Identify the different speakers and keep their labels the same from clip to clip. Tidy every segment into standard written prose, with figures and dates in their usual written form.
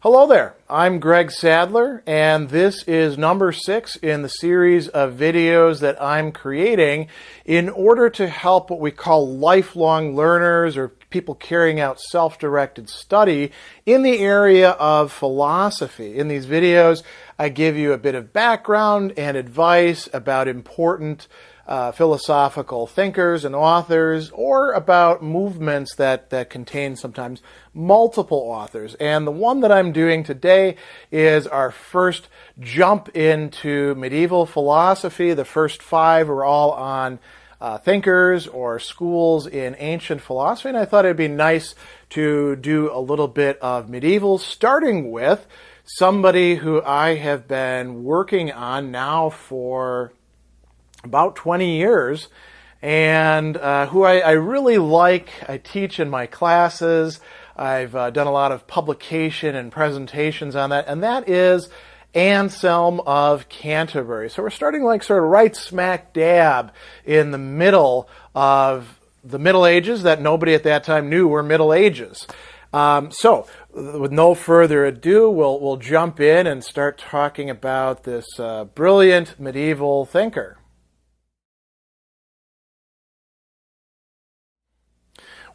Speaker 1: Hello there, I'm Greg Sadler, and this is number 6 in the series of videos that I'm creating in order to help what we call lifelong learners or people carrying out self-directed study in the area of philosophy. In these videos, I give you a bit of background and advice about important philosophical thinkers and authors, or about movements that contain sometimes multiple authors. And the one that I'm doing today is our first jump into medieval philosophy. The first 5 are all on thinkers or schools in ancient philosophy, and I thought it'd be nice to do a little bit of medieval, starting with somebody who I have been working on now for about 20 years, and who I really like. I teach in my classes. I've done a lot of publication and presentations on that, and that is Anselm of Canterbury. So we're starting like sort of right smack dab in the middle of the Middle Ages that nobody at that time knew were Middle Ages. So with no further ado, we'll jump in and start talking about this brilliant medieval thinker.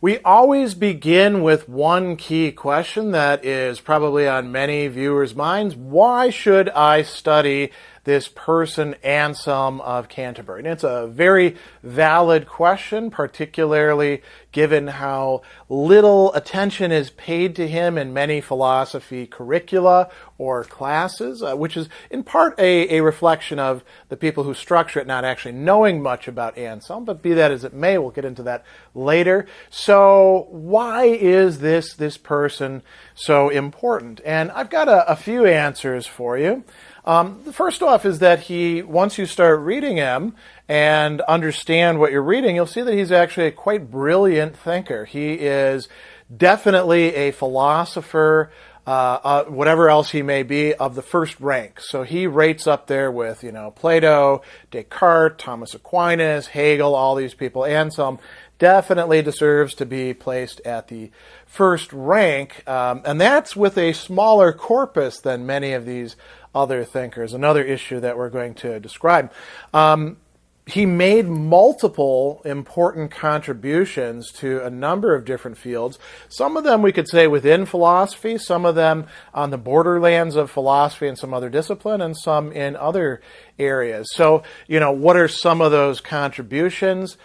Speaker 1: We always begin with one key question that is probably on many viewers' minds. Why should I study this person, Anselm of Canterbury? And it's a very valid question, particularly given how little attention is paid to him in many philosophy curricula or classes, which is in part a reflection of the people who structure it not actually knowing much about Anselm, but be that as it may, we'll get into that later. So why is this person so important? And I've got a few answers for you. The first off is that once you start reading him and understand what you're reading, you'll see that he's actually a quite brilliant thinker. He is definitely a philosopher, whatever else he may be, of the first rank. So he rates up there with, Plato, Descartes, Thomas Aquinas, Hegel, all these people. Anselm definitely deserves to be placed at the first rank, and that's with a smaller corpus than many of these other thinkers, another issue that we're going to describe. He made multiple important contributions to a number of different fields. Some of them we could say within philosophy, some of them on the borderlands of philosophy and some other discipline, and some in other areas. So, what are some of those contributions?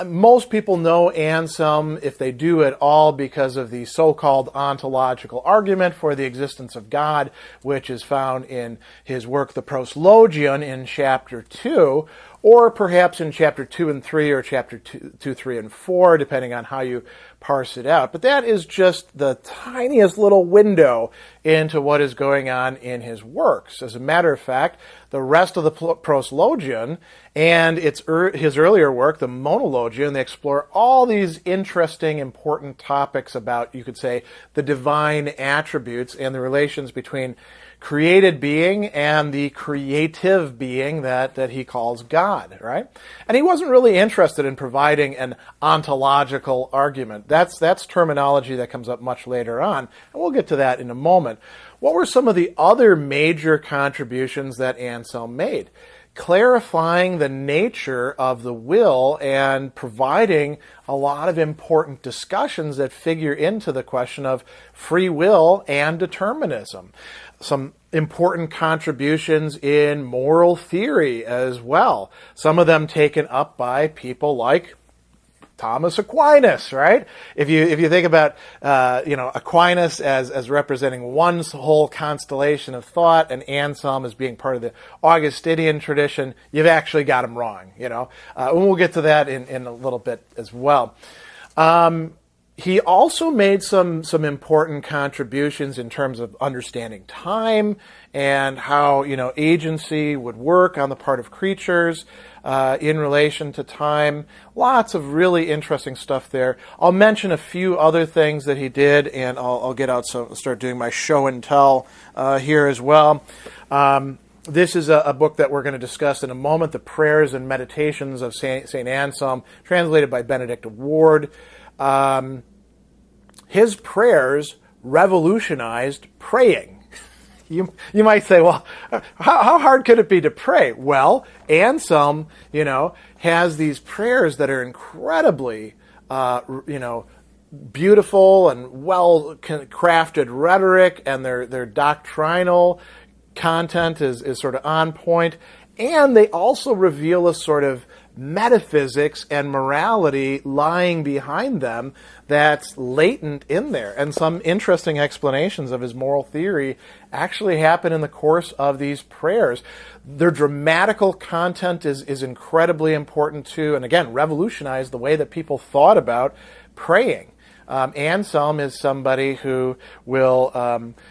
Speaker 1: Most people know Anselm, if they do at all, because of the so-called ontological argument for the existence of God, which is found in his work, The Proslogion, in chapter 2, or perhaps in chapter 2 and 3, or chapter 2, 3, and 4, depending on how you parse it out. But that is just the tiniest little window into what is going on in his works. As a matter of fact, the rest of the Proslogion and his earlier work, the Monologion, they explore all these interesting, important topics about, you could say, the divine attributes and the relations between created being and the creative being that he calls God, right? And he wasn't really interested in providing an ontological argument. That's terminology that comes up much later on, and we'll get to that in a moment. What were some of the other major contributions that Anselm made? Clarifying the nature of the will and providing a lot of important discussions that figure into the question of free will and determinism. Some important contributions in moral theory as well. Some of them taken up by people like Thomas Aquinas, right? If you think about Aquinas as representing one whole constellation of thought, and Anselm as being part of the Augustinian tradition, you've actually got him wrong. And we'll get to that in a little bit as well. He also made some important contributions in terms of understanding time and how agency would work on the part of creatures in relation to time. Lots of really interesting stuff there. I'll mention a few other things that he did, and I'll get out, so start doing my show and tell here as well. This is a book that we're going to discuss in a moment, The Prayers and Meditations of St. Anselm, translated by Benedict Ward. His prayers revolutionized praying. You might say, well, how hard could it be to pray? Well, Anselm, has these prayers that are incredibly, beautiful and well crafted rhetoric, and their doctrinal content is sort of on point, and they also reveal a sort of metaphysics and morality lying behind them that's latent in there. And some interesting explanations of his moral theory actually happen in the course of these prayers. Their dramatical content is incredibly important too, and again, revolutionized the way that people thought about praying. Anselm is somebody who will,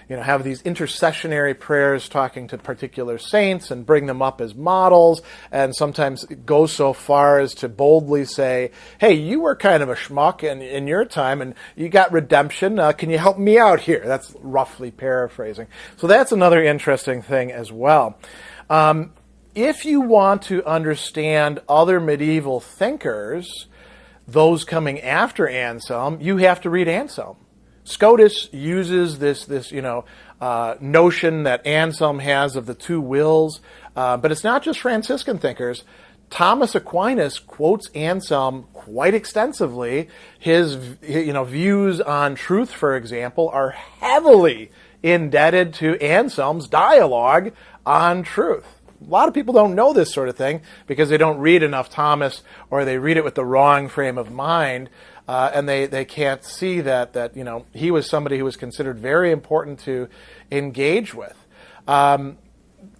Speaker 1: have these intercessionary prayers talking to particular saints and bring them up as models, and sometimes go so far as to boldly say, hey, you were kind of a schmuck in your time, and you got redemption. Can you help me out here? That's roughly paraphrasing. So that's another interesting thing as well. If you want to understand other medieval thinkers, those coming after Anselm, you have to read Anselm. Scotus uses this notion that Anselm has of the two wills, but it's not just Franciscan thinkers. Thomas Aquinas quotes Anselm quite extensively. His views on truth, for example, are heavily indebted to Anselm's dialogue on truth. A lot of people don't know this sort of thing because they don't read enough Thomas, or they read it with the wrong frame of mind, and they can't see that he was somebody who was considered very important to engage with.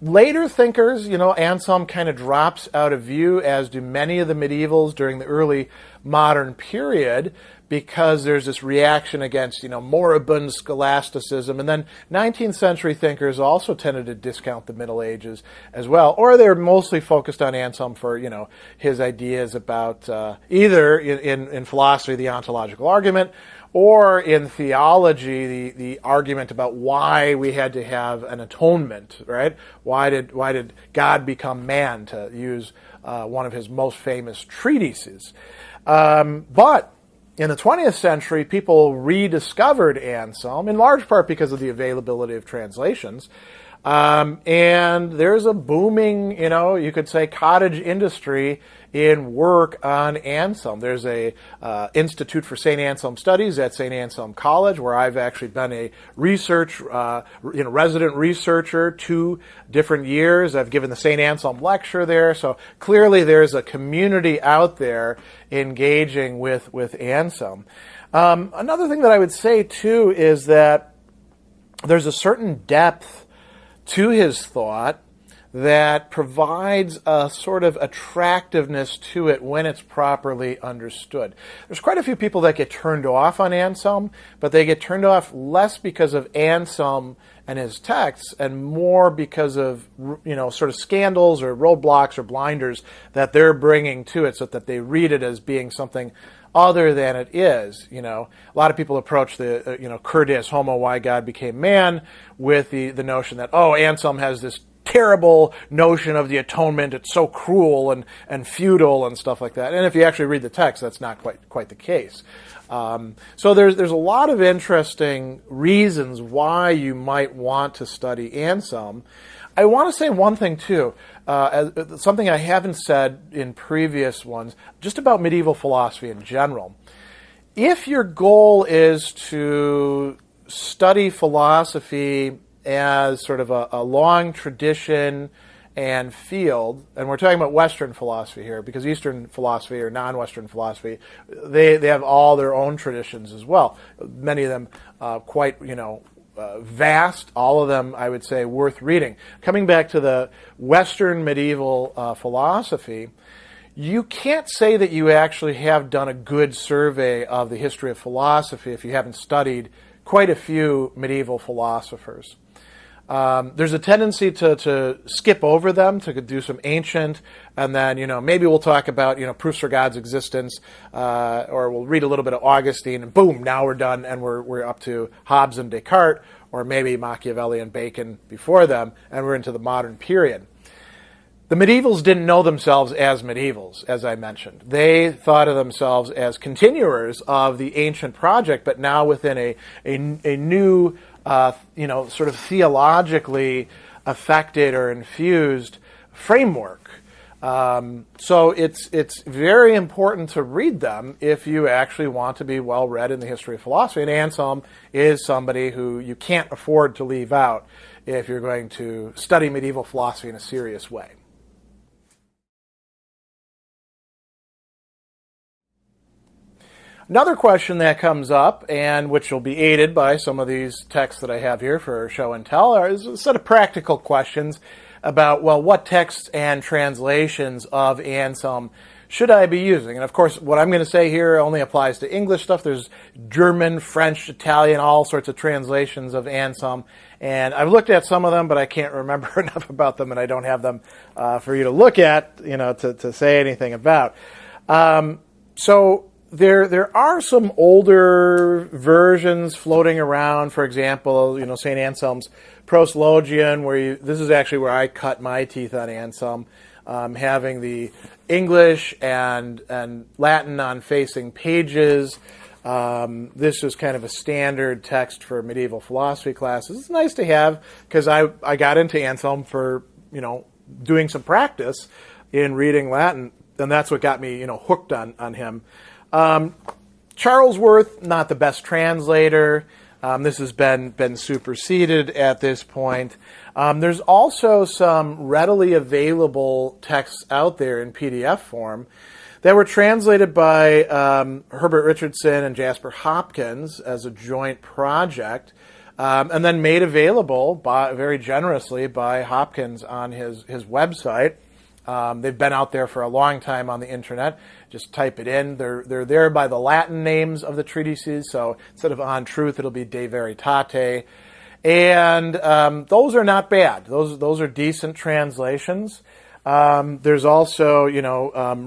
Speaker 1: Later thinkers, Anselm kind of drops out of view, as do many of the medievals during the early modern period, because there's this reaction against, moribund scholasticism. And then 19th century thinkers also tended to discount the Middle Ages as well. Or they're mostly focused on Anselm for, his ideas about either in philosophy, the ontological argument, or in theology, the argument about why we had to have an atonement, right? Why did God become man, to use one of his most famous treatises. But in the 20th century, people rediscovered Anselm, in large part because of the availability of translations. And there's a booming, you could say, cottage industry in work on Anselm. There's a Institute for St. Anselm Studies at St. Anselm College, where I've actually been a resident researcher 2 different years. I've given the St. Anselm lecture there. So clearly there's a community out there engaging with Anselm. Another thing that I would say, too, is that there's a certain depth to his thought that provides a sort of attractiveness to it when it's properly understood. There's quite a few people that get turned off on Anselm, but they get turned off less because of Anselm and his texts, and more because of, sort of scandals or roadblocks or blinders that they're bringing to it, so that they read it as being something other than it is. A lot of people approach the, Curtis Homo, why God became man, with the notion that, Anselm has this terrible notion of the atonement. It's so cruel and futile and stuff like that. And if you actually read the text, that's not quite the case. So there's a lot of interesting reasons why you might want to study Anselm. I want to say one thing, too, something I haven't said in previous ones, just about medieval philosophy in general. If your goal is to study philosophy as sort of a long tradition and field, and we're talking about Western philosophy here, because Eastern philosophy or non-Western philosophy, they have all their own traditions as well. Many of them quite, vast, all of them, I would say, worth reading. Coming back to the Western medieval philosophy, you can't say that you actually have done a good survey of the history of philosophy if you haven't studied quite a few medieval philosophers. There's a tendency to skip over them, to do some ancient, and then, maybe we'll talk about, proofs for God's existence, or we'll read a little bit of Augustine, and boom, now we're done, and we're up to Hobbes and Descartes, or maybe Machiavelli and Bacon before them, and we're into the modern period. The medievals didn't know themselves as medievals, as I mentioned. They thought of themselves as continuers of the ancient project, but now within a new, sort of theologically affected or infused framework. So it's very important to read them if you actually want to be well read in the history of philosophy. And Anselm is somebody who you can't afford to leave out if you're going to study medieval philosophy in a serious way. Another question that comes up, and which will be aided by some of these texts that I have here for show and tell, is a set of practical questions about, well, what texts and translations of Anselm should I be using? And of course, what I'm going to say here only applies to English stuff. There's German, French, Italian, all sorts of translations of Anselm. And I've looked at some of them, but I can't remember enough about them, and I don't have them for you to look at, to say anything about. So there are some older versions floating around. For example, St. Anselm's Proslogion, this is actually where I cut my teeth on Anselm, having the English and Latin on facing pages. This is kind of a standard text for medieval philosophy classes. It's nice to have because I got into Anselm for doing some practice in reading Latin, and that's what got me hooked on him. Charlesworth, not the best translator. This has been superseded at this point. There's also some readily available texts out there in PDF form that were translated by Herbert Richardson and Jasper Hopkins as a joint project, and then made available very generously by Hopkins on his website. They've been out there for a long time on the internet. Just type it in. They're there by the Latin names of the treatises. So instead of On Truth, it'll be De Veritate. And those are not bad. Those are decent translations. There's also,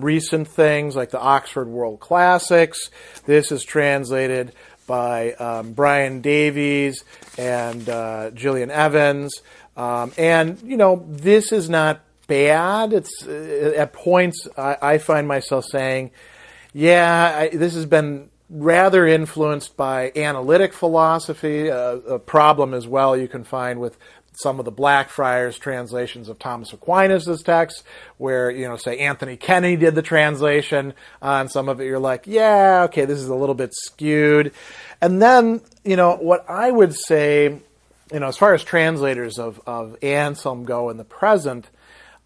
Speaker 1: recent things like the Oxford World Classics. This is translated by Brian Davies and Gillian Evans. This is not bad. It's at points I find myself saying, this has been rather influenced by analytic philosophy, a problem as well you can find with some of the Blackfriars translations of Thomas Aquinas' text, where, say Anthony Kenny did the translation on some of it. You're like, okay, this is a little bit skewed. And then, what I would say, as far as translators of Anselm go in the present,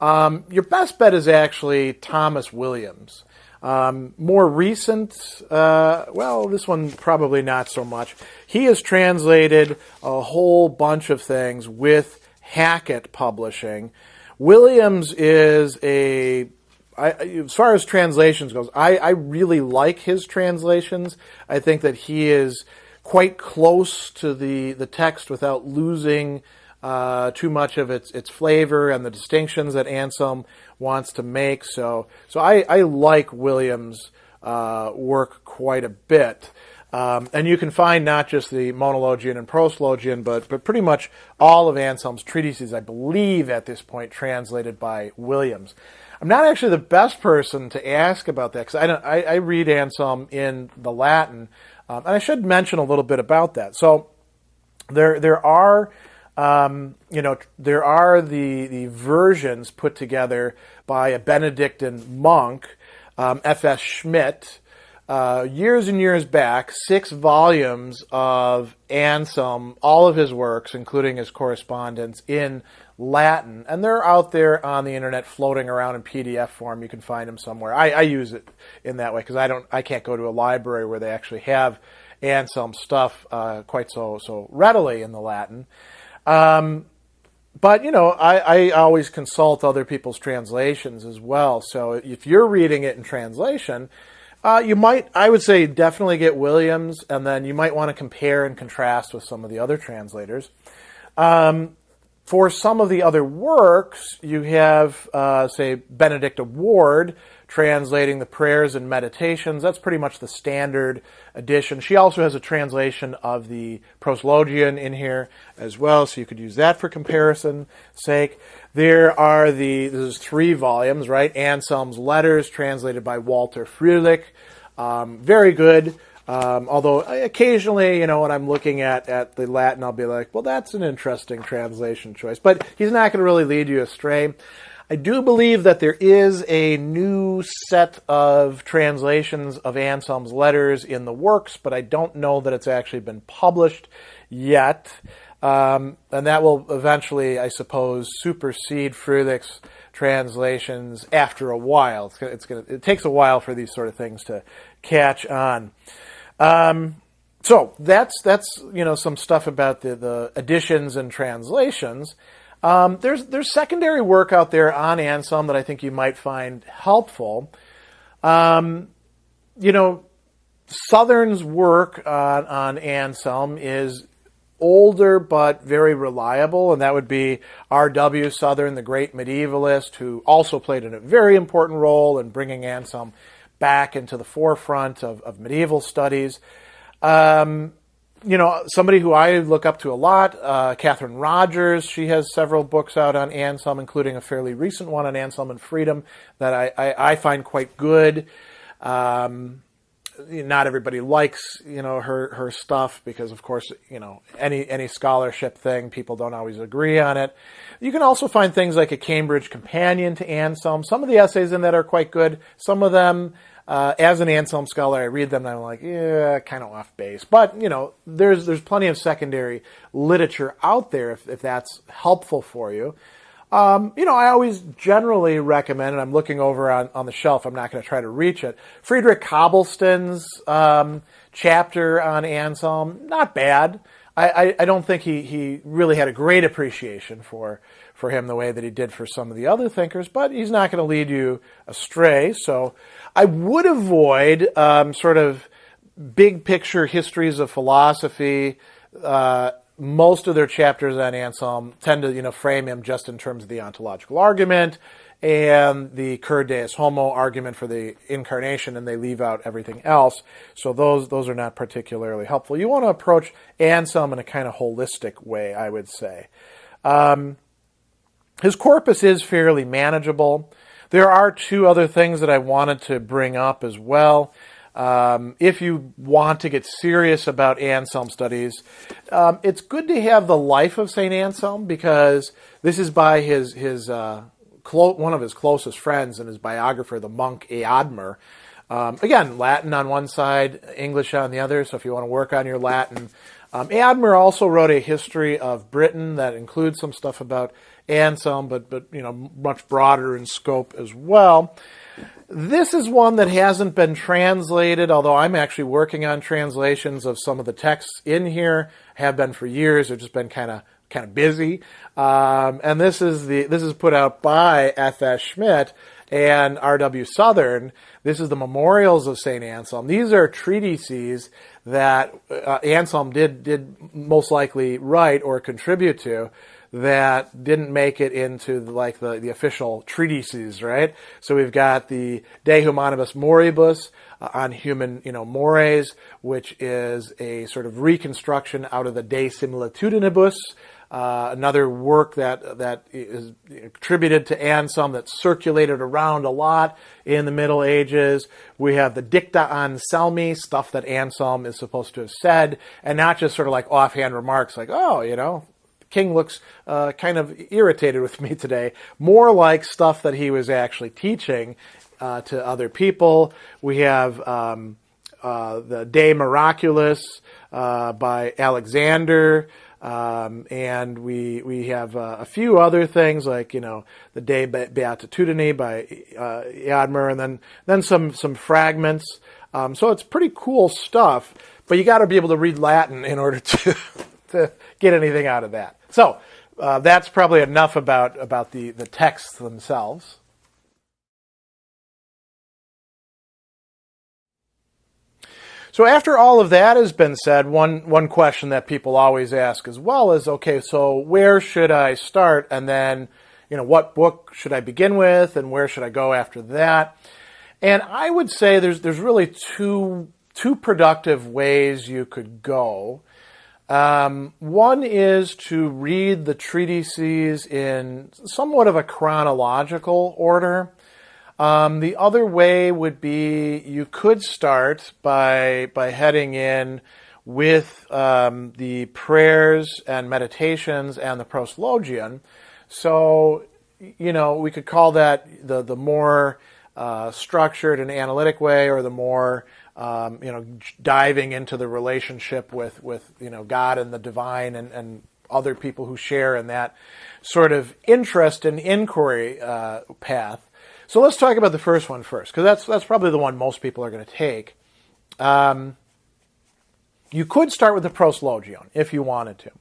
Speaker 1: your best bet is actually Thomas Williams. More recent, this one probably not so much. He has translated a whole bunch of things with Hackett Publishing. Williams is as far as translations goes, I really like his translations. I think that he is quite close to the text without losing too much of its flavor and the distinctions that Anselm wants to make. So I like Williams' work quite a bit. And you can find not just the Monologion and Proslogion, but pretty much all of Anselm's treatises, I believe, at this point, translated by Williams. I'm not actually the best person to ask about that, because I read Anselm in the Latin, and I should mention a little bit about that. So there are the versions put together by a Benedictine monk, F.S. Schmidt, years and years back, 6 volumes of Anselm, all of his works, including his correspondence, in Latin. And they're out there on the internet floating around in PDF form. You can find them somewhere. I use it in that way because I can't go to a library where they actually have Anselm stuff quite so readily in the Latin. But I always consult other people's translations as well. So if you're reading it in translation, I would say definitely get Williams, and then you might want to compare and contrast with some of the other translators. For some of the other works, you have, say, Benedicta Ward translating the prayers and meditations. That's pretty much the standard edition. She also has a translation of the Proslogion in here as well, so you could use that for comparison sake. This is 3 volumes, right? Anselm's Letters, translated by Walter Fröhlich. Very good. Although occasionally, when I'm looking at the Latin, I'll be like, well, that's an interesting translation choice. But he's not going to really lead you astray. I do believe that there is a new set of translations of Anselm's Letters in the works, but I don't know that it's actually been published yet. And that will eventually, I suppose, supersede Fröhlich's translations after a while. It takes a while for these sort of things to catch on. So that's some stuff about the editions and translations. There's secondary work out there on Anselm that I think you might find helpful. Southern's work on Anselm is older but very reliable, and that would be R.W. Southern, the great medievalist, who also played a very important role in bringing Anselm back into the forefront of medieval studies. Somebody who I look up to a lot, Catherine Rogers, she has several books out on Anselm, including a fairly recent one on Anselm and freedom that I find quite good. Not everybody likes, her stuff because, of course, any scholarship thing, people don't always agree on it. You can also find things like a Cambridge Companion to Anselm. Some of the essays in that are quite good. Some of them, as an Anselm scholar, I read them and I'm like, yeah, kind of off base. But, there's plenty of secondary literature out there if that's helpful for you. I always generally recommend, and I'm looking over on the shelf, I'm not going to try to reach it, Friedrich Cobbleton's chapter on Anselm. Not bad. I don't think he really had a great appreciation for him the way that he did for some of the other thinkers, but he's not going to lead you astray. So I would avoid sort of big picture histories of philosophy. Most of their chapters on Anselm tend to, frame him just in terms of the ontological argument and the cur deus homo argument for the incarnation, and they leave out everything else. So those are not particularly helpful. You want to approach Anselm in a kind of holistic way, I would say. His corpus is fairly manageable. There are 2 other things that I wanted to bring up as well. If you want to get serious about Anselm studies, it's good to have the life of St. Anselm, because this is by his one of his closest friends and his biographer, the monk Eadmer. Again, Latin on one side, English on the other, so if you want to work on your Latin. Eadmer also wrote a history of Britain that includes some stuff about Anselm, but much broader in scope as well. This is one that hasn't been translated, although I'm actually working on translations of some of the texts in here. Have been for years. I've just been kind of busy. And this is put out by F.S. Schmidt and R.W. Southern. This is the Memorials of St. Anselm. These are treatises that Anselm did most likely write or contribute to, that didn't make it into the official treatises, right? So we've got the De Humanibus Moribus on human, mores, which is a sort of reconstruction out of the De Similitudinibus, another work that is attributed to Anselm that circulated around a lot in the Middle Ages. We have the Dicta Anselmi, stuff that Anselm is supposed to have said, and not just sort of like offhand remarks like, King looks kind of irritated with me today. More like stuff that he was actually teaching to other people. We have the De Miraculis by Alexander, and we have a few other things like the De Beatitudine by Eadmer, and then some fragments. So it's pretty cool stuff. But you got to be able to read Latin in order to get anything out of that. So that's probably enough about the texts themselves. So after all of that has been said, one question that people always ask as well is, okay, so where should I start? And then, what book should I begin with, and where should I go after that? And I would say there's really two productive ways you could go. One is to read the treatises in somewhat of a chronological order. The other way would be you could start by heading in with the prayers and meditations and the proslogion. So, we could call that the more structured and analytic way, or the more diving into the relationship with God and the divine and other people who share in that sort of interest and inquiry path. So let's talk about the first one first, because that's probably the one most people are going to take. You could start with the proslogion if you wanted to.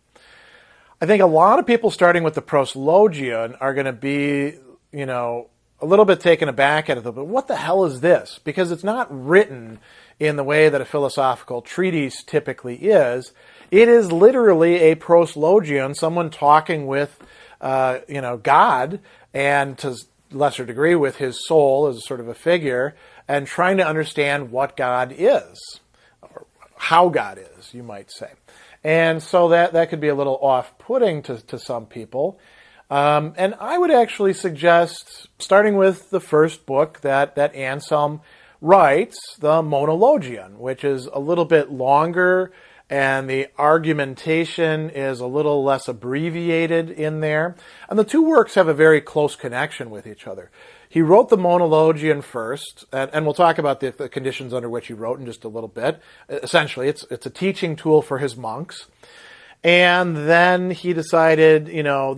Speaker 1: I think a lot of people starting with the proslogion are going to be, a little bit taken aback at it, but what the hell is this? Because it's not written in the way that a philosophical treatise typically is. It is literally a proslogion, someone talking with, God, and to lesser degree with his soul as sort of a figure, and trying to understand what God is, or how God is, you might say. And so that could be a little off-putting to some people. And I would actually suggest starting with the first book that Anselm writes, the Monologion, which is a little bit longer, and the argumentation is a little less abbreviated in there. And the two works have a very close connection with each other. He wrote the Monologion first, and we'll talk about the conditions under which he wrote in just a little bit. Essentially, it's a teaching tool for his monks. And then he decided,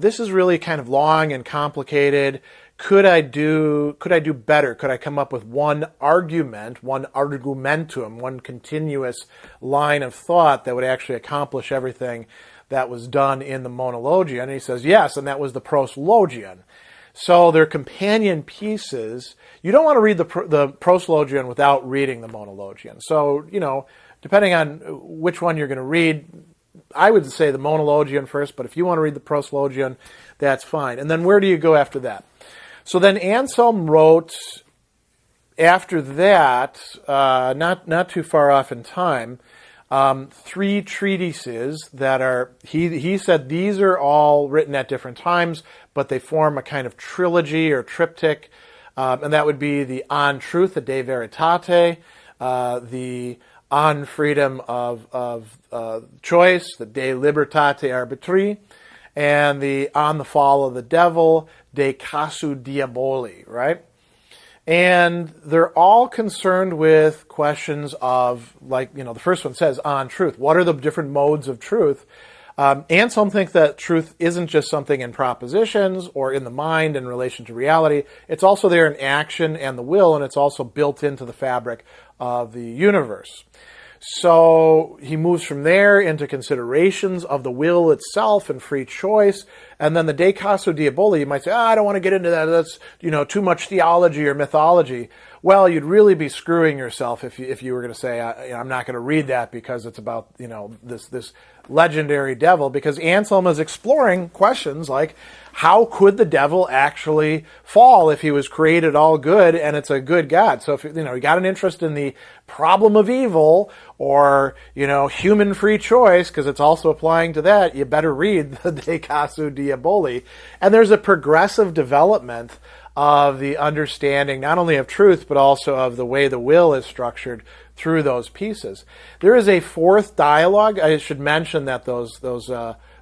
Speaker 1: this is really kind of long and complicated. Could I do better? Could I come up with one argument, one argumentum, one continuous line of thought that would actually accomplish everything that was done in the Monologion? And he says, yes, and that was the Proslogion. So they're companion pieces. You don't want to read the Proslogion without reading the Monologion. So, depending on which one you're going to read, I would say the Monologion first, but if you want to read the Proslogion, that's fine. And then where do you go after that? So then Anselm wrote, after that, not too far off in time, 3 treatises that are, he said these are all written at different times, but they form a kind of trilogy or triptych, and that would be the On Truth, the De Veritate, the On Freedom of Choice, the De Libertate Arbitrii, and the On the Fall of the Devil, De Casu Diaboli, right? And they're all concerned with questions of, the first one says, on truth. What are the different modes of truth? Anselm thinks that truth isn't just something in propositions or in the mind in relation to reality. It's also there in action and the will, and it's also built into the fabric of the universe. So he moves from there into considerations of the will itself and free choice. And then the De Casu Diaboli, you might say, I don't want to get into that. That's, too much theology or mythology. Well, you'd really be screwing yourself if you were going to say, I'm not going to read that because it's about, this legendary devil. Because Anselm is exploring questions like, how could the devil actually fall if he was created all good and it's a good God? So if you got an interest in the problem of evil or human free choice, because it's also applying to that, you better read the De Casu Diaboli. And there's a progressive development of the understanding not only of truth but also of the way the will is structured through those pieces. There is a fourth dialogue. I should mention that those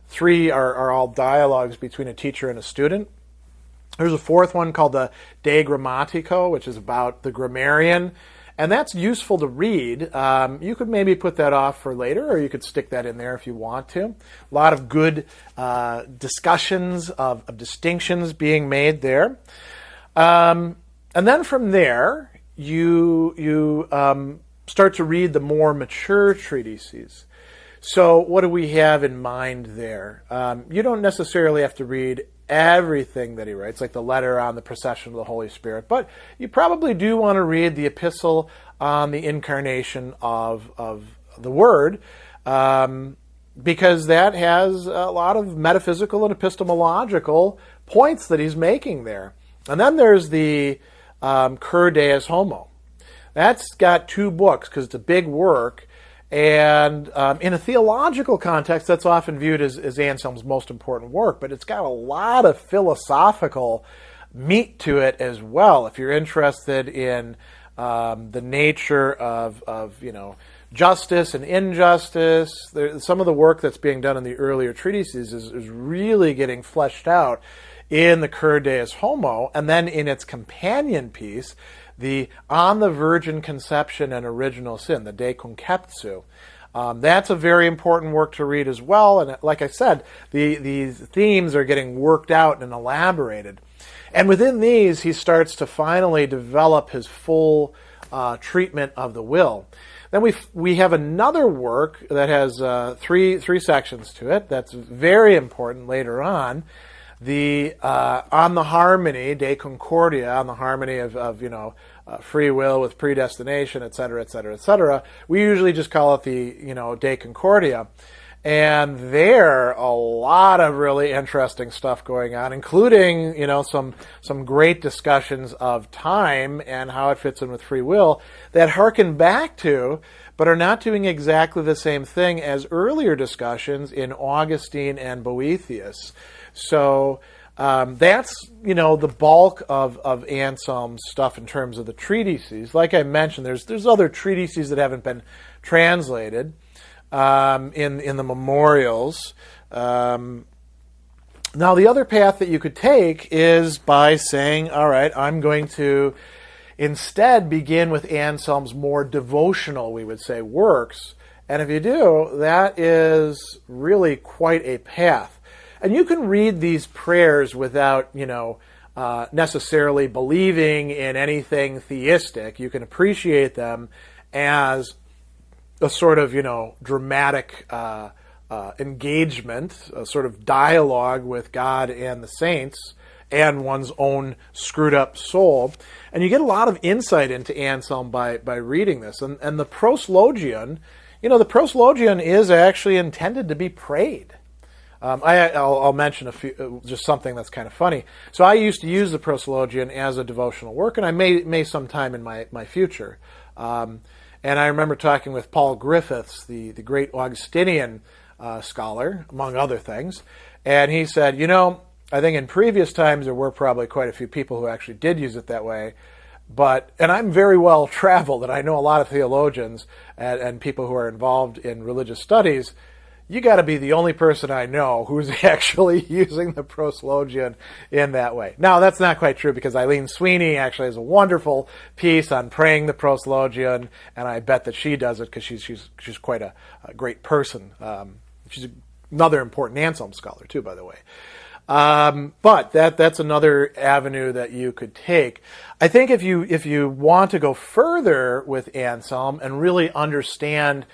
Speaker 1: 3 are all dialogues between a teacher and a student. There's a fourth one called the De Grammatico, which is about the grammarian, and that's useful to read. You could maybe put that off for later, or you could stick that in there if you want to. A lot of good discussions of distinctions being made there. And then from there, you start to read the more mature treatises. So what do we have in mind there? You don't necessarily have to read everything that he writes, like the letter on the procession of the Holy Spirit, but you probably do want to read the epistle on the incarnation of the Word, because that has a lot of metaphysical and epistemological points that he's making there. And then there's the Cur Deus Homo, That's got 2 books because it's a big work. And in a theological context, that's often viewed as Anselm's most important work, but it's got a lot of philosophical meat to it as well. If you're interested in the nature of justice and injustice, some of the work that's being done in the earlier treatises is really getting fleshed out in the Cur Deus Homo, and then in its companion piece, the On the Virgin Conception and Original Sin, the De Conceptio. That's a very important work to read as well, and like I said, these themes are getting worked out and elaborated. And within these, he starts to finally develop his full treatment of the will. Then we have another work that has three sections to it. That's very important later on. The on the harmony, De Concordia, on the harmony of free will with predestination, et cetera, et cetera, et cetera. We usually just call it the De Concordia. And there, a lot of really interesting stuff going on, including, some great discussions of time and how it fits in with free will that harken back to, but are not doing exactly the same thing as earlier discussions in Augustine and Boethius. So that's, the bulk of Anselm's stuff in terms of the treatises. Like I mentioned, there's other treatises that haven't been translated in the memorials. Now, the other path that you could take is by saying, all right, I'm going to instead begin with Anselm's more devotional, we would say, works. And if you do, that is really quite a path. And you can read these prayers without, necessarily believing in anything theistic. You can appreciate them as a sort of, dramatic engagement, a sort of dialogue with God and the saints and one's own screwed up soul. And you get a lot of insight into Anselm by reading this. And the proslogion, the proslogion is actually intended to be prayed. I'll mention just something that's kind of funny. So I used to use the proslogion as a devotional work, and I may sometime in my future. And I remember talking with Paul Griffiths, the great Augustinian scholar, among other things, and he said, I think in previous times there were probably quite a few people who actually did use it that way, and I'm very well traveled, and I know a lot of theologians and people who are involved in religious studies. You got to be the only person I know who's actually using the proslogion in that way. Now, that's not quite true because Eileen Sweeney actually has a wonderful piece on praying the proslogion, and I bet that she does it because she's quite a great person. She's another important Anselm scholar too, by the way. But that's another avenue that you could take. I think if you want to go further with Anselm and really understand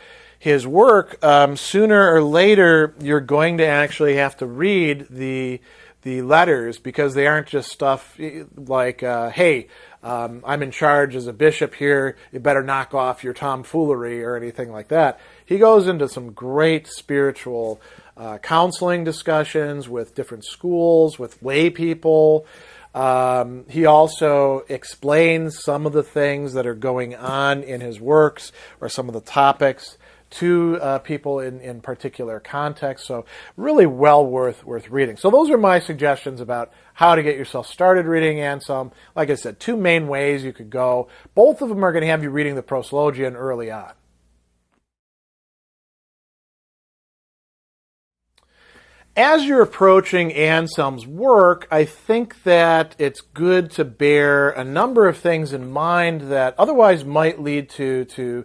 Speaker 1: his work, sooner or later you're going to actually have to read the letters, because they aren't just stuff like, hey, I'm in charge as a bishop here, you better knock off your tomfoolery or anything like that. He goes into some great spiritual counseling discussions with different schools, with lay people. He also explains some of the things that are going on in his works or some of the topics to people in particular contexts. So really well worth reading. So those are my suggestions about how to get yourself started reading Anselm. Like I said, 2 main ways you could go. Both of them are going to have you reading the proslogion early on. As you're approaching Anselm's work, I think that it's good to bear a number of things in mind that otherwise might lead to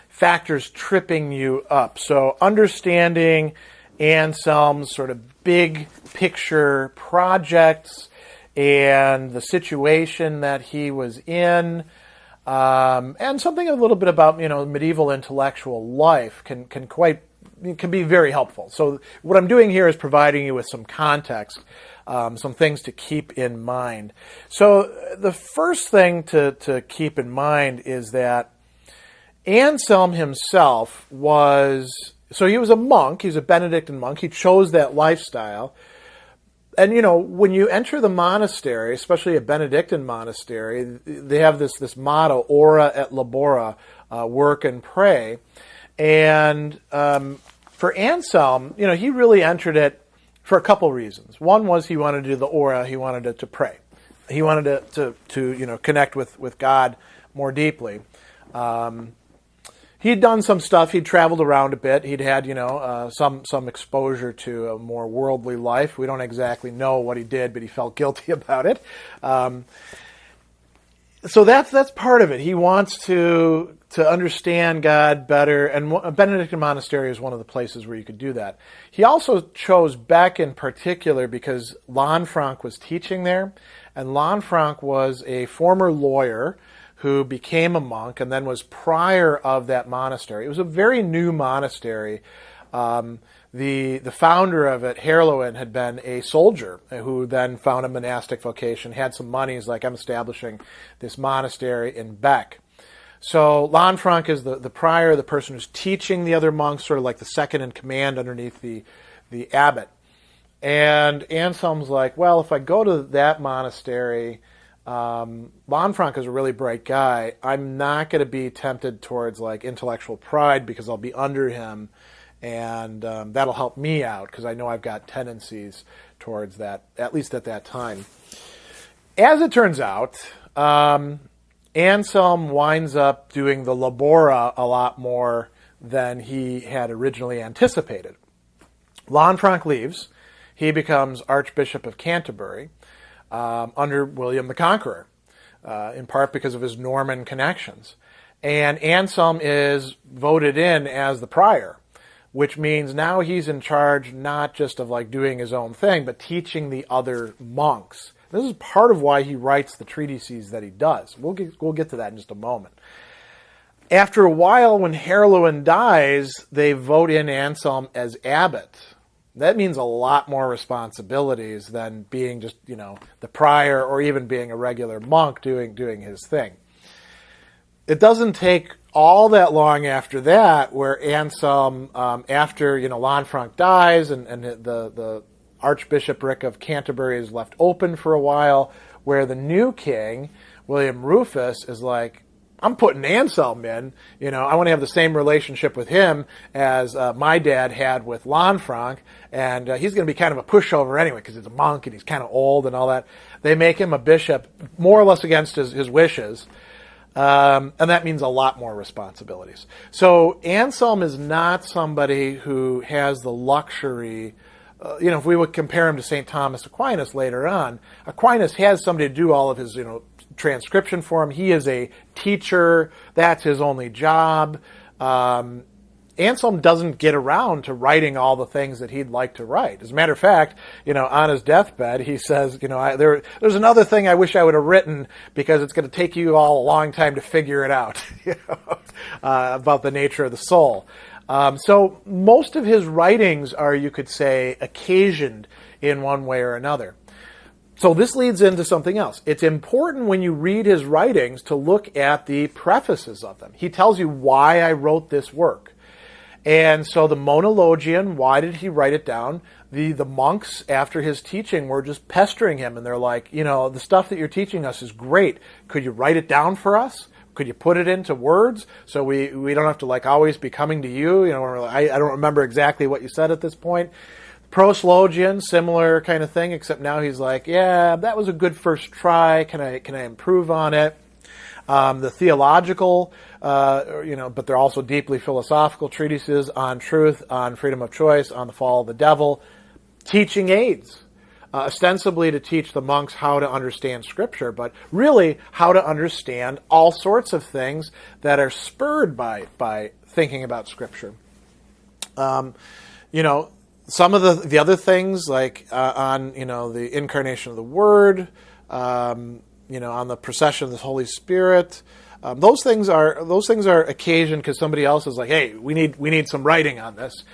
Speaker 1: factors tripping you up. So understanding Anselm's sort of big picture projects and the situation that he was in, and something a little bit about medieval intellectual life can be very helpful. So what I'm doing here is providing you with some context, some things to keep in mind. So the first thing to keep in mind is that Anselm himself he was a monk, he was a Benedictine monk, he chose that lifestyle, And, when you enter the monastery, especially a Benedictine monastery, they have this motto, ora et labora, work and pray. And for Anselm, he really entered it for a couple reasons. One was he wanted to do the ora, he wanted it to pray. He wanted to connect with God more deeply. He'd done some stuff. He'd traveled around a bit. He'd had, some exposure to a more worldly life. We don't exactly know what he did, but he felt guilty about it. So that's part of it. He wants to understand God better, and a Benedictine monastery is one of the places where you could do that. He also chose Beck in particular because Lanfranc was teaching there, and Lanfranc was a former lawyer who became a monk and then was prior of that monastery. It was a very new monastery. The founder of it, Herluin, had been a soldier who then found a monastic vocation, had some money. He's like, I'm establishing this monastery in Bec. So Lanfranc is the prior, the person who's teaching the other monks, sort of like the second in command underneath the abbot. And Anselm's like, well, if I go to that monastery, Lanfranc is a really bright guy. I'm not going to be tempted towards like intellectual pride because I'll be under him, and that'll help me out because I know I've got tendencies towards that, at least at that time. As it turns out, Anselm winds up doing the labora a lot more than he had originally anticipated. Lanfranc leaves. He becomes Archbishop of Canterbury under William the Conqueror, in part because of his Norman connections. And Anselm is voted in as the prior, which means now he's in charge not just of like doing his own thing, but teaching the other monks. This is part of why he writes the treatises that he does. We'll get to that in just a moment. After a while, when Herluin dies, they vote in Anselm as abbot. That means a lot more responsibilities than being just, the prior or even being a regular monk doing his thing. It doesn't take all that long after that where Anselm, after, Lanfranc dies and the Archbishopric of Canterbury is left open for a while, where the new king, William Rufus, is like, I'm putting Anselm in. I want to have the same relationship with him as my dad had with Lanfranc, and he's going to be kind of a pushover anyway because he's a monk and he's kind of old and all that. They make him a bishop more or less against his wishes, and that means a lot more responsibilities. So Anselm is not somebody who has the luxury. If we would compare him to St. Thomas Aquinas later on, Aquinas has somebody to do all of his, transcription for him. He is a teacher. That's his only job. Anselm doesn't get around to writing all the things that he'd like to write. As a matter of fact, on his deathbed, he says, there's another thing I wish I would have written because it's going to take you all a long time to figure it out, about the nature of the soul. So most of his writings are, you could say, occasioned in one way or another. So this leads into something else. It's important when you read his writings to look at the prefaces of them. He tells you why I wrote this work. And so the Monologion, why did he write it down? The monks, after his teaching, were just pestering him, and they're like, the stuff that you're teaching us is great. Could you write it down for us? Could you put it into words so we don't have to always be coming to you? I don't remember exactly what you said at this point. Proslogian, similar kind of thing, except now he's like, yeah, that was a good first try. Can I improve on it? The theological, but they're also deeply philosophical treatises on truth, on freedom of choice, on the fall of the devil. Teaching aids, ostensibly to teach the monks how to understand Scripture, but really how to understand all sorts of things that are spurred by thinking about Scripture. Some of the other things, like on the incarnation of the Word, on the procession of the Holy Spirit, those things are occasioned because somebody else is like, hey, we need some writing on this,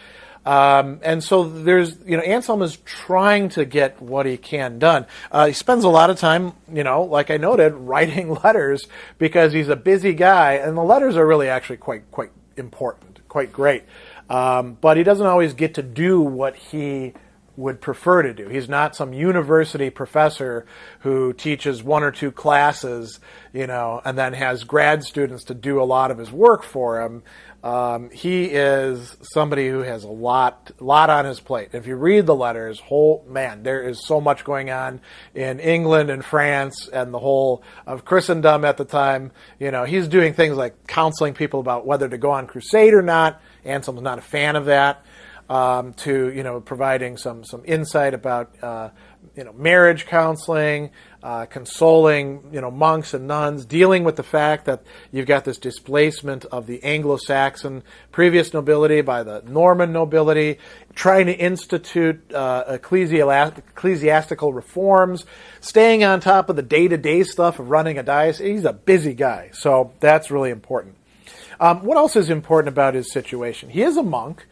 Speaker 1: and so there's Anselm is trying to get what he can done. He spends a lot of time, like I noted, writing letters because he's a busy guy, and the letters are really actually quite important, quite great. But he doesn't always get to do what he would prefer to do. He's not some university professor who teaches one or two classes, and then has grad students to do a lot of his work for him. He is somebody who has a lot on his plate. If you read the letters, there is so much going on in England and France and the whole of Christendom at the time. He's doing things like counseling people about whether to go on crusade or not. Anselm's not a fan of that. To providing some insight about marriage counseling, consoling monks and nuns, dealing with the fact that you've got this displacement of the Anglo-Saxon previous nobility by the Norman nobility, trying to institute ecclesiastical reforms, staying on top of the day-to-day stuff of running a diocese. He's a busy guy, so that's really important. What else is important about his situation? He is a monk.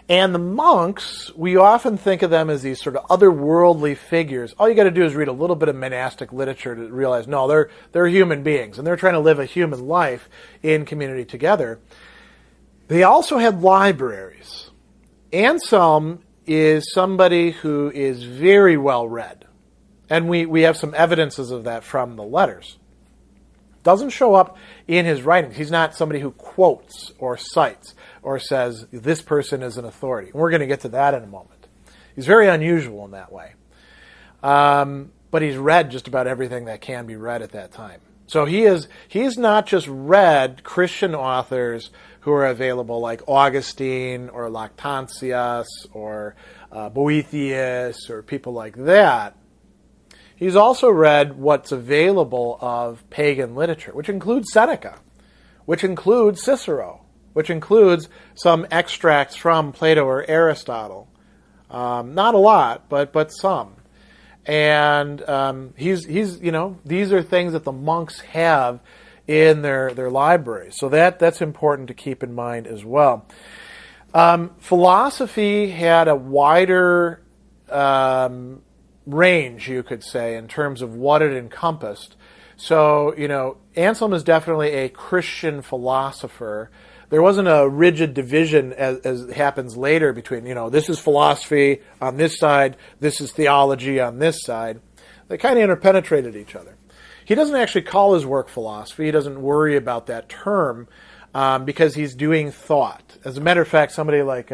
Speaker 1: And the monks, we often think of them as these sort of otherworldly figures. All you got to do is read a little bit of monastic literature to realize, no, they're human beings, and they're trying to live a human life in community together. They also had libraries. Anselm is somebody who is very well read, and we have some evidences of that from the letters. Doesn't show up in his writings. He's not somebody who quotes or cites or says, this person is an authority. And we're going to get to that in a moment. He's very unusual in that way. But he's read just about everything that can be read at that time. So he's not just read Christian authors who are available like Augustine or Lactantius or Boethius or people like that. He's also read what's available of pagan literature, which includes Seneca, which includes Cicero, which includes some extracts from Plato or Aristotle. Not a lot, but some. And these are things that the monks have in their libraries. So that's important to keep in mind as well. Philosophy had a wider range, you could say, in terms of what it encompassed. So, Anselm is definitely a Christian philosopher. There wasn't a rigid division as happens later between, this is philosophy on this side, this is theology on this side. They kind of interpenetrated each other. He doesn't actually call his work philosophy. He doesn't worry about that term because he's doing thought. As a matter of fact, somebody like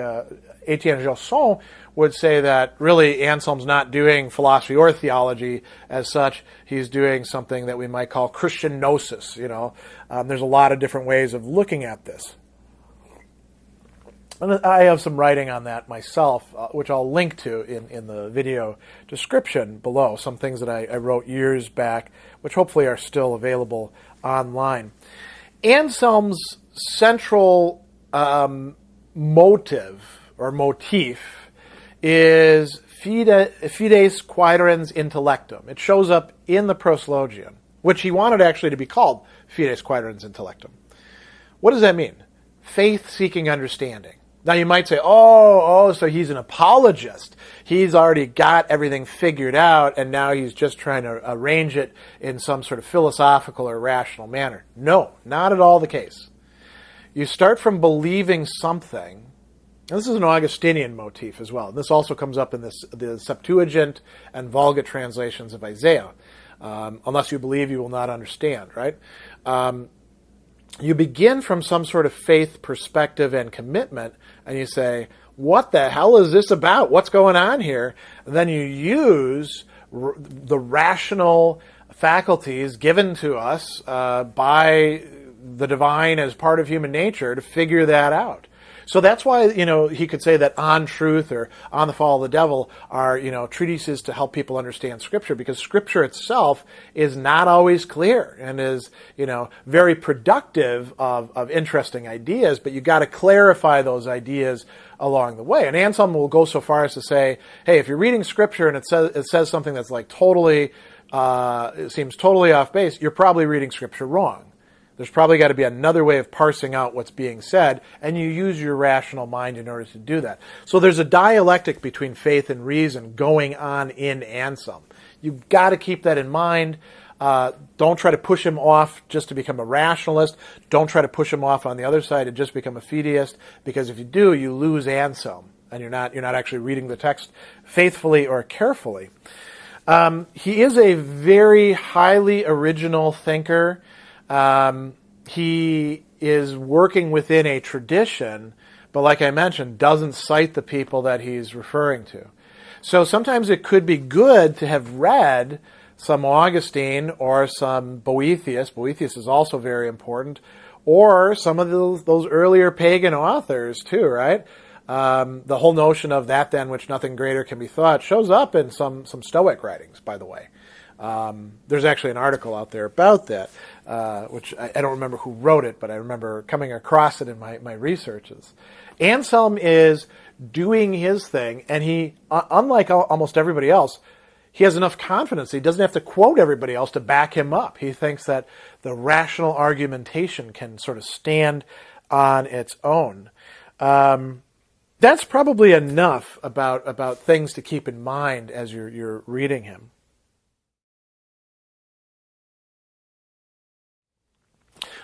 Speaker 1: Etienne Gilson would say that really Anselm's not doing philosophy or theology as such. He's doing something that we might call Christian gnosis. There's a lot of different ways of looking at this. And I have some writing on that myself, which I'll link to in the video description below, some things that I wrote years back, which hopefully are still available online. Anselm's central motive or motif is fides quaerens intellectum. It shows up in the proslogion, which he wanted actually to be called fides quaerens intellectum. What does that mean? Faith-seeking understanding. Now you might say, so he's an apologist. He's already got everything figured out, and now he's just trying to arrange it in some sort of philosophical or rational manner. No, not at all the case. You start from believing something. This is an Augustinian motif as well. This also comes up in the Septuagint and Vulgate translations of Isaiah. Unless you believe, you will not understand, right? You begin from some sort of faith perspective and commitment, and you say, what the hell is this about? What's going on here? And then you use the rational faculties given to us by the divine as part of human nature to figure that out. So that's why, he could say that On Truth or On the Fall of the Devil are, treatises to help people understand Scripture, because Scripture itself is not always clear and is, very productive of interesting ideas, but you got to clarify those ideas along the way. And Anselm will go so far as to say, hey, if you're reading Scripture and it says something that's like totally, it seems totally off base, you're probably reading Scripture wrong. There's probably got to be another way of parsing out what's being said, and you use your rational mind in order to do that. So there's a dialectic between faith and reason going on in Anselm. You've got to keep that in mind. Don't try to push him off just to become a rationalist. Don't try to push him off on the other side and just become a fideist, because if you do, you lose Anselm. and you're not actually reading the text faithfully or carefully. He is a very highly original thinker. He is working within a tradition, but like I mentioned, doesn't cite the people that he's referring to. So sometimes it could be good to have read some Augustine or some Boethius. Boethius is also very important. Or some of those earlier pagan authors too, right? The whole notion of that than which nothing greater can be thought shows up in some Stoic writings, by the way. There's actually an article out there about that, which I don't remember who wrote it, but I remember coming across it in my researches. Anselm is doing his thing, and he, unlike almost everybody else, he has enough confidence. He doesn't have to quote everybody else to back him up. He thinks that the rational argumentation can sort of stand on its own. That's probably enough about things to keep in mind as you're reading him.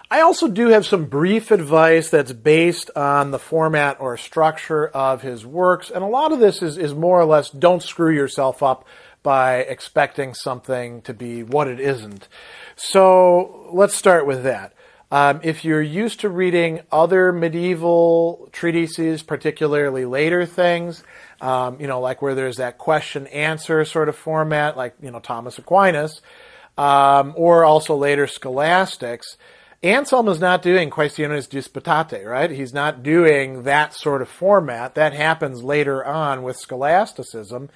Speaker 1: I also do have some brief advice that's based on the format or structure of his works, and a lot of this is more or less don't screw yourself up by expecting something to be what it isn't. So let's start with that. If you're used to reading other medieval treatises, particularly later things, like where there's that question-answer sort of format, like, Thomas Aquinas, or also later scholastics, Anselm is not doing Quaestiones Disputate, right? He's not doing that sort of format. That happens later on with scholasticism.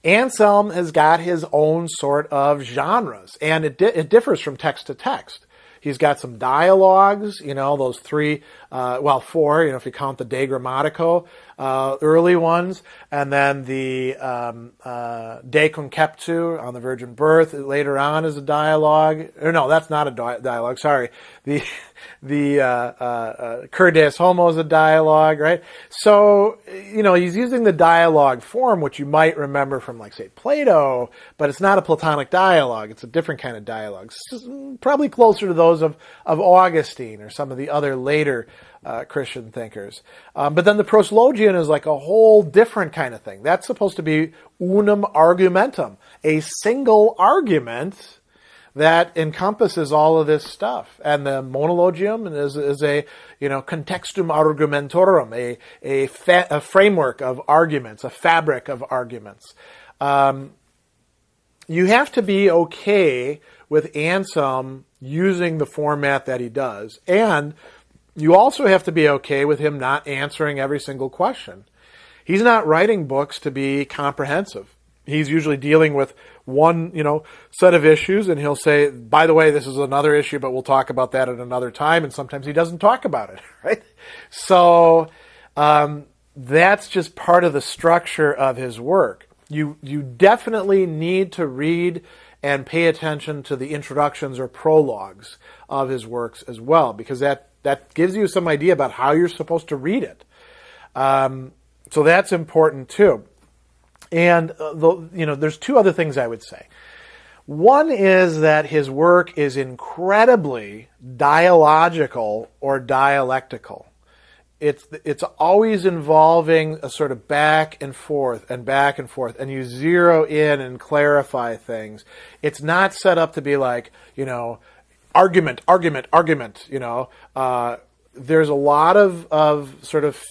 Speaker 1: Anselm has got his own sort of genres, and it differs from text to text. He's got some dialogues, those four, if you count the De Grammatico, early ones, and then the De Conceptu on the virgin birth later on is a dialogue. Or no, that's not a dialogue. Sorry, the Cur Deus Homo is a dialogue, right? So he's using the dialogue form, which you might remember from, like, say, Plato, but it's not a Platonic dialogue. It's a different kind of dialogue. It's probably closer to those of Augustine or some of the other later Christian thinkers. But then the proslogion is like a whole different kind of thing. That's supposed to be unum argumentum, a single argument that encompasses all of this stuff. And the monologium is a contextum argumentorum, a framework of arguments, a fabric of arguments. You have to be okay with Anselm using the format that he does, and you also have to be okay with him not answering every single question. He's not writing books to be comprehensive. He's usually dealing with one, set of issues, and he'll say, by the way, this is another issue, but we'll talk about that at another time, and sometimes he doesn't talk about it, right? So that's just part of the structure of his work. You definitely need to read and pay attention to the introductions or prologues of his works as well, because that gives you some idea about how you're supposed to read it. So that's important too. And there's two other things I would say. One is that his work is incredibly dialogical or dialectical. It's always involving a sort of back and forth, and you zero in and clarify things. It's not set up to be like, argument. There's a lot of sort of,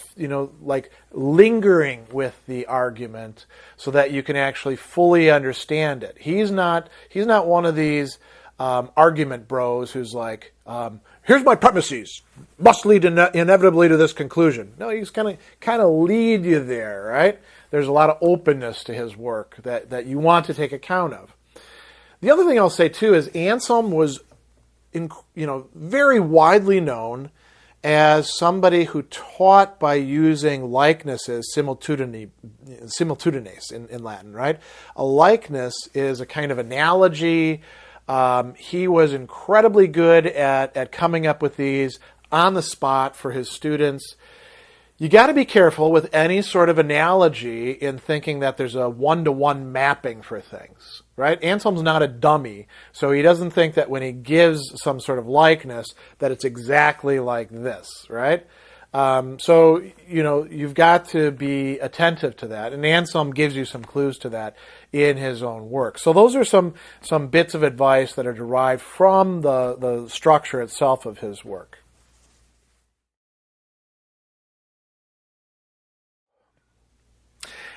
Speaker 1: like lingering with the argument so that you can actually fully understand it. He's not one of these argument bros who's like, here's my premises, must lead inevitably to this conclusion. No, he's kind of lead you there, right? There's a lot of openness to his work that you want to take account of. The other thing I'll say too is Anselm was, very widely known as somebody who taught by using likenesses, similitudes in Latin, right? A likeness is a kind of analogy. He was incredibly good at coming up with these on the spot for his students. You got to be careful with any sort of analogy in thinking that there's a one-to-one mapping for things, right? Anselm's not a dummy, so he doesn't think that when he gives some sort of likeness that it's exactly like this, right? So, you've got to be attentive to that. And Anselm gives you some clues to that in his own work. So those are some bits of advice that are derived from the structure itself of his work.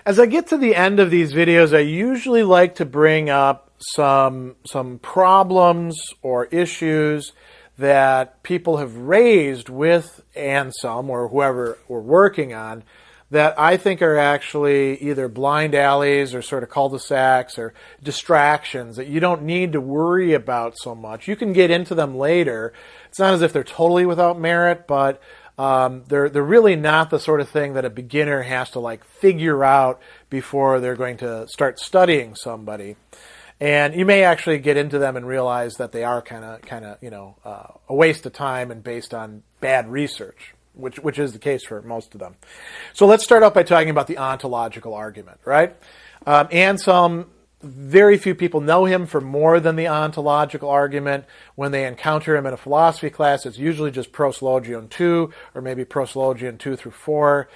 Speaker 1: As I get to the end of these videos, I usually like to bring up some problems or issues that people have raised with Anselm or whoever we're working on that I think are actually either blind alleys or sort of cul-de-sacs or distractions that you don't need to worry about so much. You can get into them later. It's not as if they're totally without merit, but they're really not the sort of thing that a beginner has to figure out before they're going to start studying somebody. And you may actually get into them and realize that they are kind of a waste of time and based on bad research, which is the case for most of them. So let's start out by talking about the ontological argument, right? Anselm, very few people know him for more than the ontological argument. When they encounter him in a philosophy class, it's usually just Proslogion 2 or maybe Proslogion 2 through 4.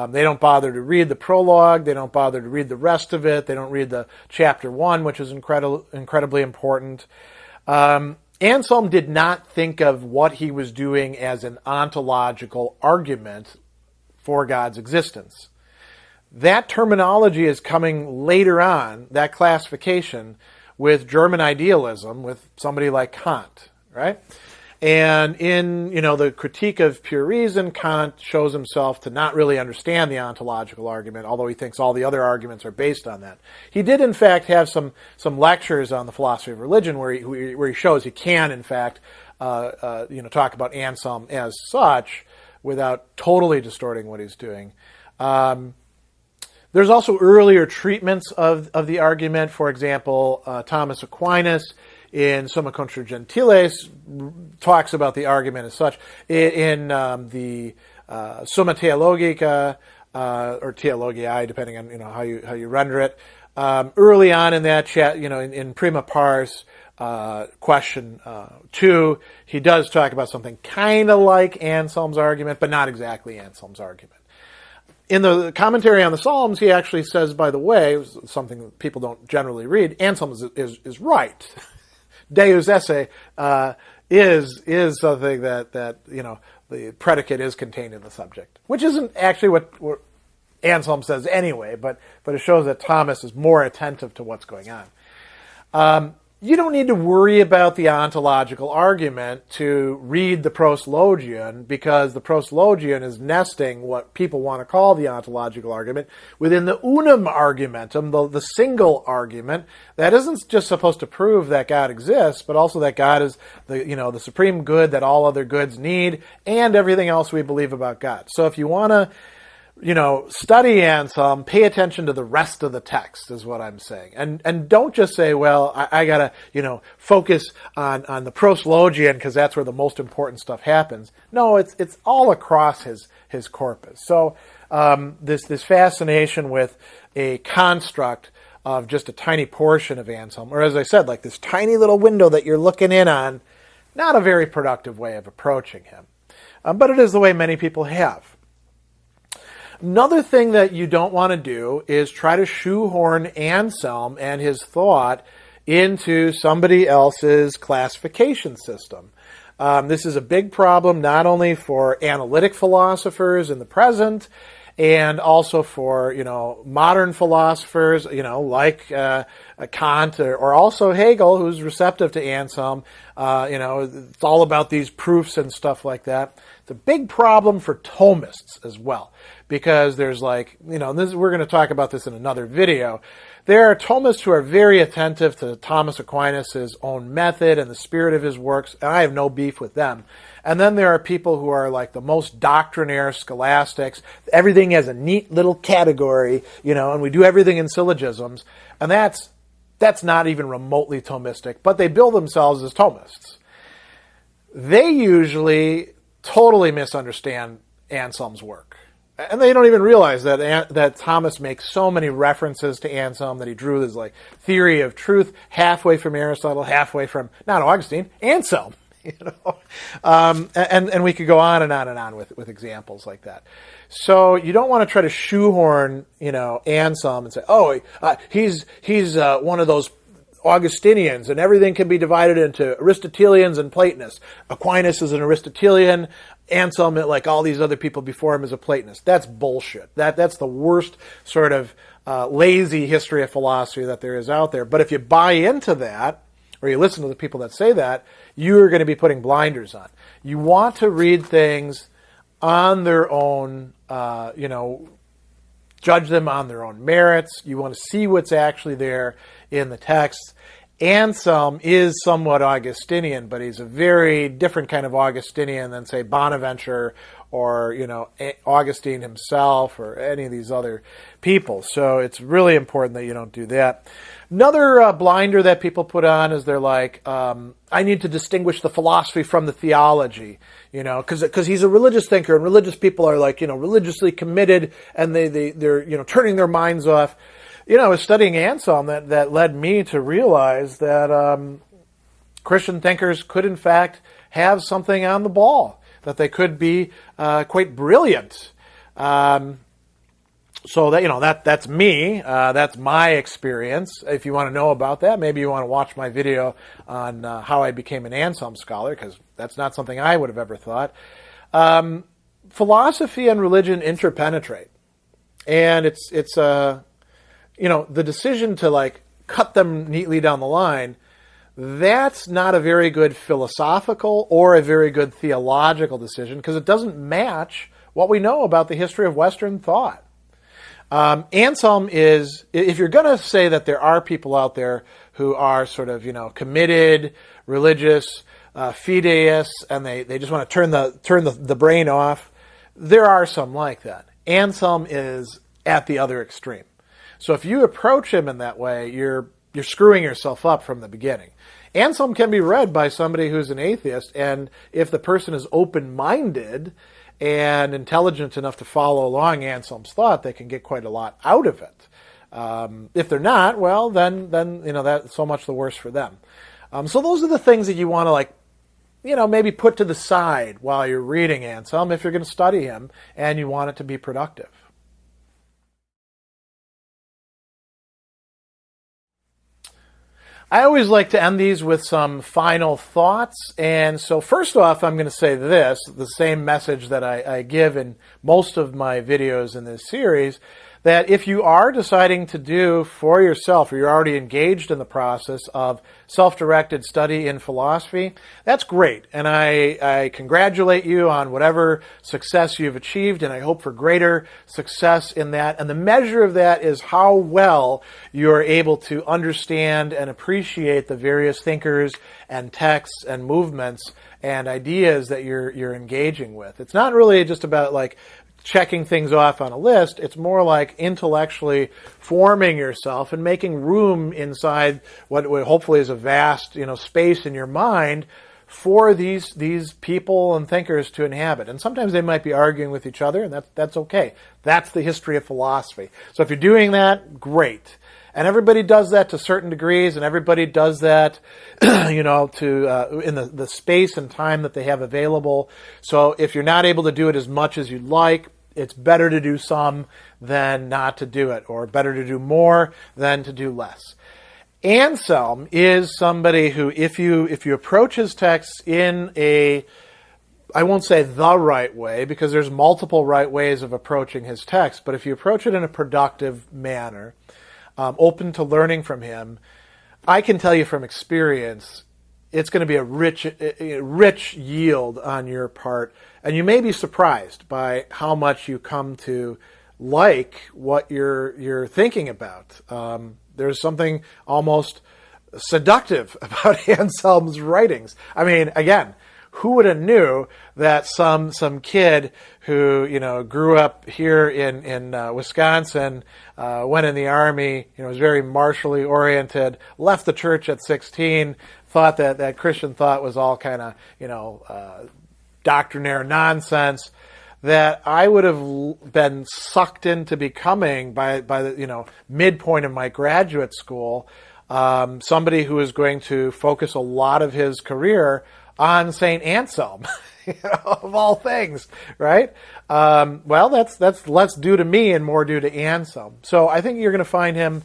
Speaker 1: They don't bother to read the prologue. They don't bother to read the rest of it. They don't read the chapter 1, which is incredibly important. Anselm did not think of what he was doing as an ontological argument for God's existence. That terminology is coming later on, that classification, with German idealism, with somebody like Kant, right? And in, the Critique of Pure Reason, Kant shows himself to not really understand the ontological argument, although he thinks all the other arguments are based on that. He did, in fact, have some lectures on the philosophy of religion where he shows he can, in fact, talk about Anselm as such without totally distorting what he's doing. There's also earlier treatments of the argument. For example, Thomas Aquinas in Summa Contra Gentiles talks about the argument as such. In the Summa Theologica or Theologiae, depending on how you render it, early on in that chat, in Prima Pars, question 2, he does talk about something kind of like Anselm's argument, but not exactly Anselm's argument. In the commentary on the Psalms, he actually says, by the way, something that people don't generally read, Anselm is right. Deus esse is something that the predicate is contained in the subject, which isn't actually what Anselm says anyway, but it shows that Thomas is more attentive to what's going on. You don't need to worry about the ontological argument to read the Proslogion, because the Proslogion is nesting what people want to call the ontological argument within the unum argumentum, the single argument that isn't just supposed to prove that God exists, but also that God is the supreme good that all other goods need and everything else we believe about God. So if you want to study Anselm, pay attention to the rest of the text is what I'm saying. And don't just say, well, I gotta, focus on the Proslogion because that's where the most important stuff happens. No, it's all across his corpus. So, this fascination with a construct of just a tiny portion of Anselm, or as I said, like this tiny little window that you're looking in on, not a very productive way of approaching him. But it is the way many people have. Another thing that you don't want to do is try to shoehorn Anselm and his thought into somebody else's classification system. This is a big problem not only for analytic philosophers in the present and also for, modern philosophers, like Kant or also Hegel, who's receptive to Anselm. It's all about these proofs and stuff like that. It's a big problem for Thomists as well, because there's we're going to talk about this in another video. There are Thomists who are very attentive to Thomas Aquinas' own method and the spirit of his works, and I have no beef with them. And then there are people who are like the most doctrinaire scholastics. Everything has a neat little category, and we do everything in syllogisms. And that's not even remotely Thomistic, but they bill themselves as Thomists. They usually totally misunderstand Anselm's work. And they don't even realize that Thomas makes so many references to Anselm that he drew this theory of truth halfway from Aristotle, halfway from, not Augustine, Anselm. And we could go on and on and on with examples like that. So you don't want to try to shoehorn, Anselm and say, oh, he's one of those Augustinians, and everything can be divided into Aristotelians and Platonists. Aquinas is an Aristotelian. Anselm, like all these other people before him, is a Platonist. That's bullshit. That's the worst sort of lazy history of philosophy that there is out there. But if you buy into that, or you listen to the people that say that, you're going to be putting blinders on. You want to read things on their own, judge them on their own merits. You want to see what's actually there in the text. Anselm is somewhat Augustinian, but he's a very different kind of Augustinian than, say, Bonaventure or, Augustine himself or any of these other people. So it's really important that you don't do that. Another blinder that people put on is they're like, I need to distinguish the philosophy from the theology, because he's a religious thinker, and religious people are like, religiously committed, and they're turning their minds off. I was studying Anselm that led me to realize that Christian thinkers could, in fact, have something on the ball, that they could be quite brilliant. So that's me. That's my experience. If you want to know about that, maybe you want to watch my video on how I became an Anselm scholar, because that's not something I would have ever thought. Philosophy and religion interpenetrate, and it's the decision to cut them neatly down the line. That's not a very good philosophical or a very good theological decision, because it doesn't match what we know about the history of Western thought. Anselm is, if you're going to say that there are people out there who are sort of, committed, religious, fideists, and they just want to turn the brain off, there are some like that. Anselm is at the other extreme. So if you approach him in that way, you're screwing yourself up from the beginning. Anselm can be read by somebody who's an atheist, and if the person is open-minded and intelligent enough to follow along Anselm's thought, they can get quite a lot out of it. If they're not, well, then that's so much the worse for them. So those are the things that you want to maybe put to the side while you're reading Anselm if you're going to study him and you want it to be productive. I always like to end these with some final thoughts. And so first off, I'm going to say this, the same message that I give in most of my videos in this series, that if you are deciding to do for yourself, or you're already engaged in the process of self-directed study in philosophy, that's great. And I congratulate you on whatever success you've achieved, and I hope for greater success in that. And the measure of that is how well you're able to understand and appreciate the various thinkers and texts and movements and ideas that you're engaging with. It's not really just about checking things off on a list. It's more like intellectually forming yourself and making room inside what hopefully is a vast, space in your mind for these people and thinkers to inhabit. And sometimes they might be arguing with each other, and that's okay. That's the history of philosophy. So if you're doing that, great. And everybody does that to certain degrees, and everybody does that, in the space and time that they have available. So if you're not able to do it as much as you'd like, it's better to do some than not to do it, or better to do more than to do less. Anselm is somebody who, if you approach his texts in I won't say the right way, because there's multiple right ways of approaching his text, but if you approach it in a productive manner, open to learning from him, I can tell you from experience, it's going to be a rich yield on your part, and you may be surprised by how much you come to like what you're thinking about. There's something almost seductive about Anselm's writings. I mean, again, who would have knew that some kid who grew up here in Wisconsin, went in the Army, was very martially oriented, left the church at 16, thought that Christian thought was all kind of doctrinaire nonsense, that I would have been sucked into becoming by the midpoint of my graduate school, somebody who is going to focus a lot of his career on St. Anselm, of all things, right? Well, that's less due to me and more due to Anselm. So I think you're going to find him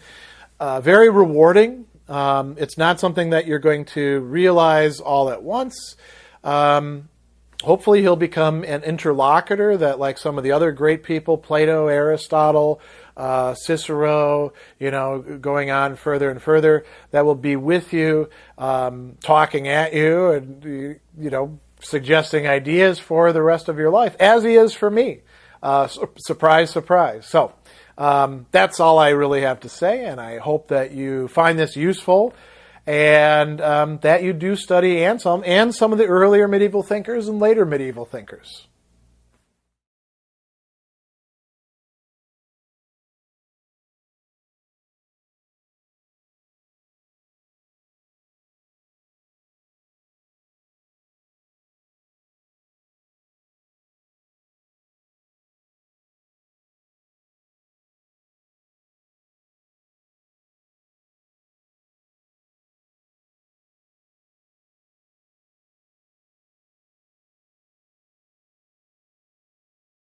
Speaker 1: very rewarding. It's not something that you're going to realize all at once. Hopefully he'll become an interlocutor that, like some of the other great people, Plato, Aristotle, Cicero, going on further and further, that will be with you, talking at you and, suggesting ideas for the rest of your life, as he is for me. Surprise, surprise. So that's all I really have to say, and I hope that you find this useful and that you do study Anselm and some of the earlier medieval thinkers and later medieval thinkers.